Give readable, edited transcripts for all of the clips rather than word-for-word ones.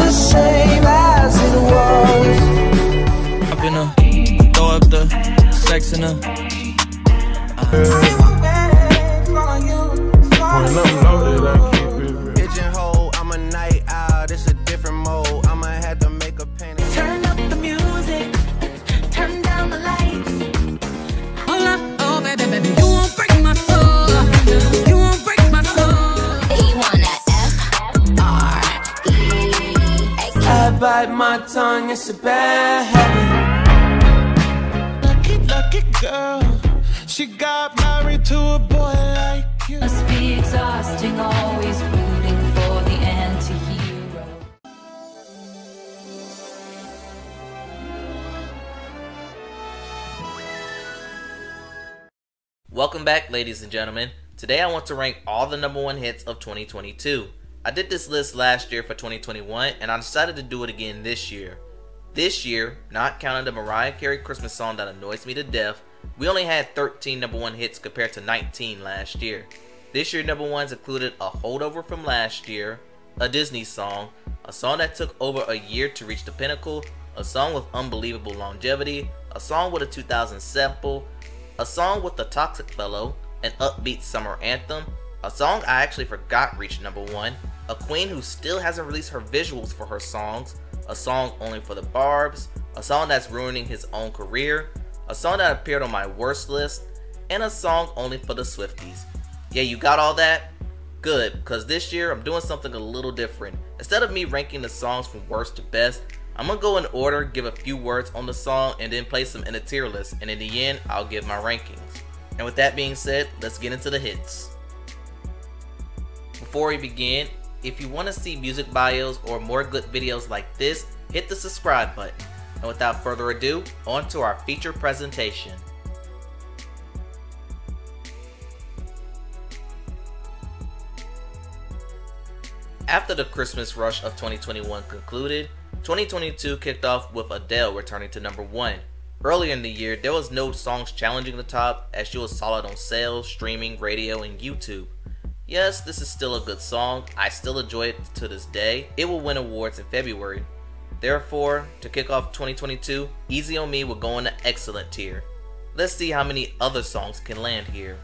the same as it was. I'm gonna throw up the sex in her. Pigeonhole, I'm a night out, it's a different mode. I'ma have to make a painting. Turn up the music, turn down the lights. Hold up, oh baby, baby, you won't break my soul. You won't break my soul. He wanna F-R-E-A-K. I bite my tongue, it's a bad habit. Lucky girl, she got married to a boy like you. Must be exhausting, always rooting for the anti-hero. Welcome back, ladies and gentlemen. Today I want to rank all the #1 hits of 2022. I did this list last year for 2021 and I decided to do it again this year. This year, not counting the Mariah Carey Christmas song that annoys me to death, we only had 13 #1 hits compared to 19 last year. This year #1s included a holdover from last year, a Disney song, a song that took over a year to reach the pinnacle, a song with unbelievable longevity, a song with a 2000 sample, a song with the Toxic Fellow, an upbeat summer anthem, a song I actually forgot reached #1, a queen who still hasn't released her visuals for her songs, a song only for the Barbs, a song that's ruining his own career, a song that appeared on my worst list, and a song only for the Swifties. Yeah, you got all that? Good, because this year I'm doing something a little different. Instead of me ranking the songs from worst to best, I'm going to go in order, give a few words on the song, and then place them in a tier list, and in the end, I'll give my rankings. And with that being said, let's get into the hits. Before we begin, if you want to see music bios or more good videos like this, hit the subscribe button. And without further ado, on to our feature presentation. After the Christmas rush of 2021 concluded, 2022 kicked off with Adele returning to #1. Earlier in the year, there was no songs challenging the top as she was solid on sales, streaming, radio, and YouTube. Yes, this is still a good song. I still enjoy it to this day. It will win awards in February. Therefore, to kick off 2022, Easy on Me will go in the excellent tier. Let's see how many other songs can land here.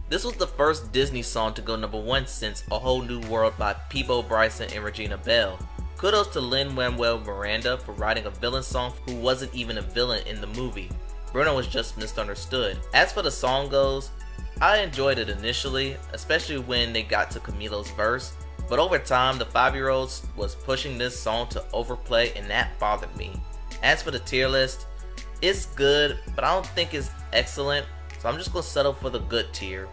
This was the first Disney song to go #1 since A Whole New World by Peabo Bryson and Regina Belle. Kudos to Lin-Manuel Miranda for writing a villain song who wasn't even a villain in the movie. Bruno was just misunderstood. As for the song goes, I enjoyed it initially, especially when they got to Camilo's verse, but over time the 5-year-olds was pushing this song to overplay and that bothered me. As for the tier list, it's good, but I don't think it's excellent, so I'm just gonna settle for the good tier.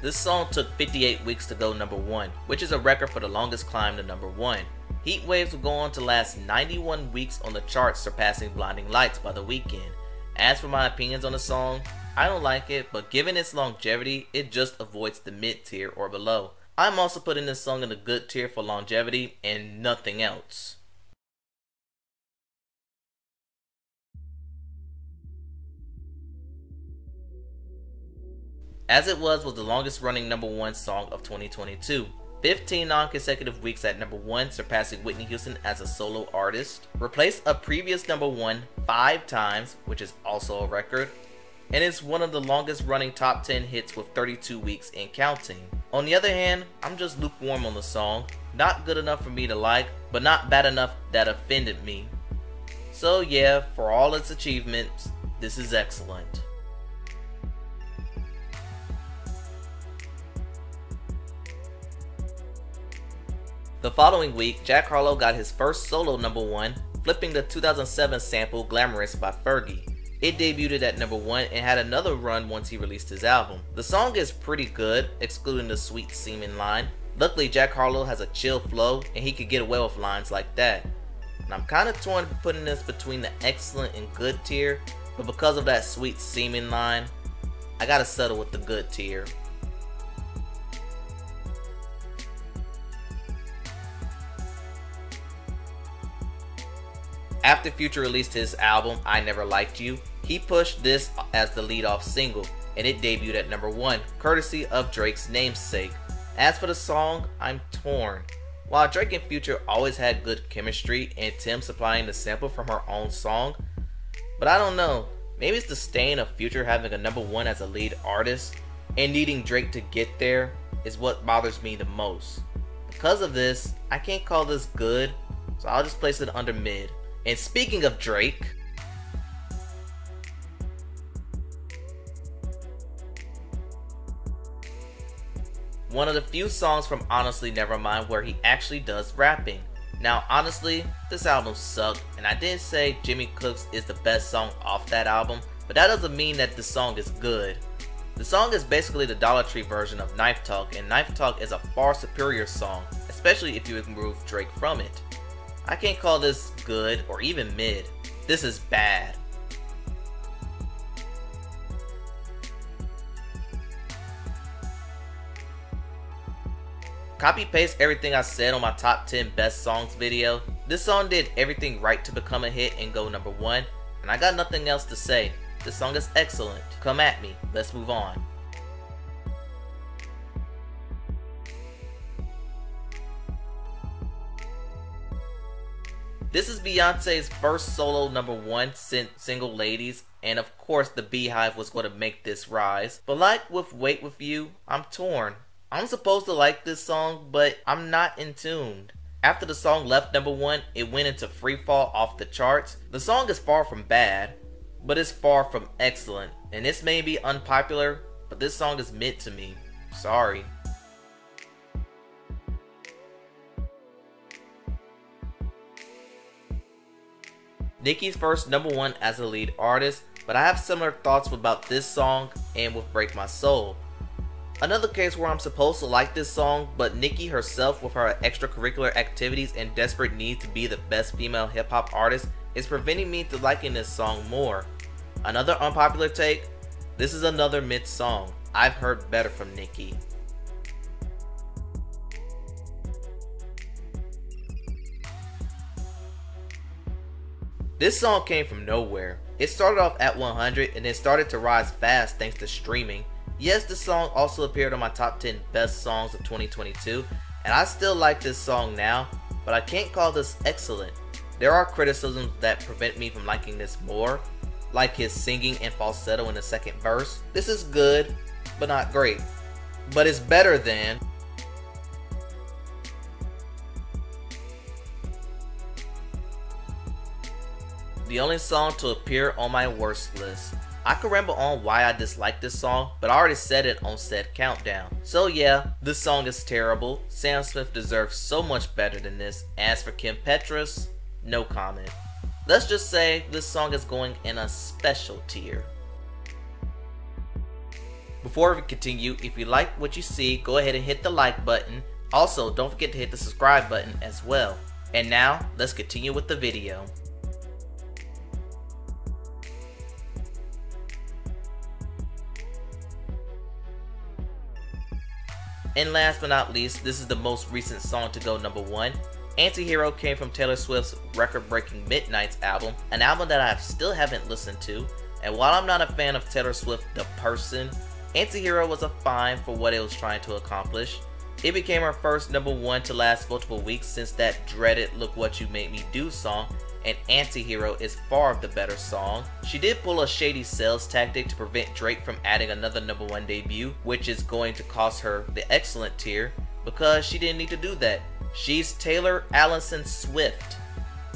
This song took 58 weeks to go #1, which is a record for the longest climb to #1. Heat Waves will go on to last 91 weeks on the charts, surpassing Blinding Lights by The Weeknd. As for my opinions on the song, I don't like it, but given its longevity, it just avoids the mid tier or below. I'm also putting this song in the good tier for longevity and nothing else. As It Was the longest running #1 song of 2022. 15 non-consecutive weeks at #1, surpassing Whitney Houston as a solo artist. Replaced a previous #1 5 times, which is also a record. And it's one of the longest running top 10 hits with 32 weeks and counting. On the other hand, I'm just lukewarm on the song. Not good enough for me to like, but not bad enough that offended me. So yeah, for all its achievements, this is excellent. The following week, Jack Harlow got his first solo #1, flipping the 2007 sample Glamorous by Fergie. It debuted at #1 and had another run once he released his album. The song is pretty good, excluding the sweet semen line. Luckily, Jack Harlow has a chill flow and he could get away with lines like that. And I'm kinda torn putting this between the excellent and good tier, but because of that sweet semen line, I gotta settle with the good tier. After Future released his album I Never Liked You, he pushed this as the lead-off single, and it debuted at number 1, courtesy of Drake's Namesake. As for the song, I'm torn. While Drake and Future always had good chemistry and Tim supplying the sample from her own song, but I don't know, maybe it's the stain of Future having a number 1 as a lead artist and needing Drake to get there is what bothers me the most. Because of this, I can't call this good, so I'll just place it under mid. And speaking of Drake, one of the few songs from Honestly Nevermind where he actually does rapping. Now honestly, this album sucked, and I didn't say Jimmy Cooks is the best song off that album, but that doesn't mean that the song is good. The song is basically the Dollar Tree version of Knife Talk, and Knife Talk is a far superior song, especially if you remove Drake from it. I can't call this good or even mid. This is bad. Copy paste everything I said on my top 10 best songs video. This song did everything right to become a hit and go number 1, and I got nothing else to say. This song is excellent. Come at me. Let's move on. This is Beyonce's first solo number 1 since Single Ladies, and of course the Beehive was going to make this rise. But like with Wait With You, I'm torn. I'm supposed to like this song, but I'm not in tune. After the song left number 1, it went into freefall off the charts. The song is far from bad, but it's far from excellent. And this may be unpopular, but this song is mid to me. Sorry. Nicki's first number 1 as a lead artist, but I have similar thoughts about this song and with Break My Soul. Another case where I'm supposed to like this song, but Nicki herself with her extracurricular activities and desperate need to be the best female hip hop artist is preventing me to liking this song more. Another unpopular take, this is another mid song. I've heard better from Nicki. This song came from nowhere. It started off at 100 and then started to rise fast thanks to streaming. Yes, this song also appeared on my top 10 best songs of 2022, and I still like this song now, but I can't call this excellent. There are criticisms that prevent me from liking this more, like his singing and falsetto in the second verse. This is good, but not great. But it's better than the only song to appear on my worst list. I could ramble on why I dislike this song, but I already said it on said countdown. So yeah, this song is terrible. Sam Smith deserves so much better than this. As for Kim Petras, no comment. Let's just say this song is going in a special tier. Before we continue, if you like what you see, go ahead and hit the like button. Also, don't forget to hit the subscribe button as well. And now, let's continue with the video. And last but not least, this is the most recent song to go number 1. Antihero came from Taylor Swift's record-breaking Midnights album, an album that I still haven't listened to. And while I'm not a fan of Taylor Swift the person, Antihero was a fine for what it was trying to accomplish. It became her first number 1 to last multiple weeks since that dreaded Look What You Made Me Do song, and Antihero is far the better song. She did pull a shady sales tactic to prevent Drake from adding another number 1 debut, which is going to cost her the excellent tier, because she didn't need to do that. She's Taylor Allison Swift.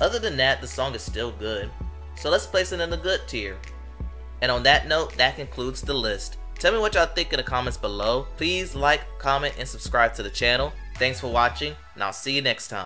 Other than that, the song is still good, so let's place it in the good tier. And on that note, that concludes the list. Tell me what y'all think in the comments below. Please like, comment, and subscribe to the channel. Thanks for watching, and I'll see you next time.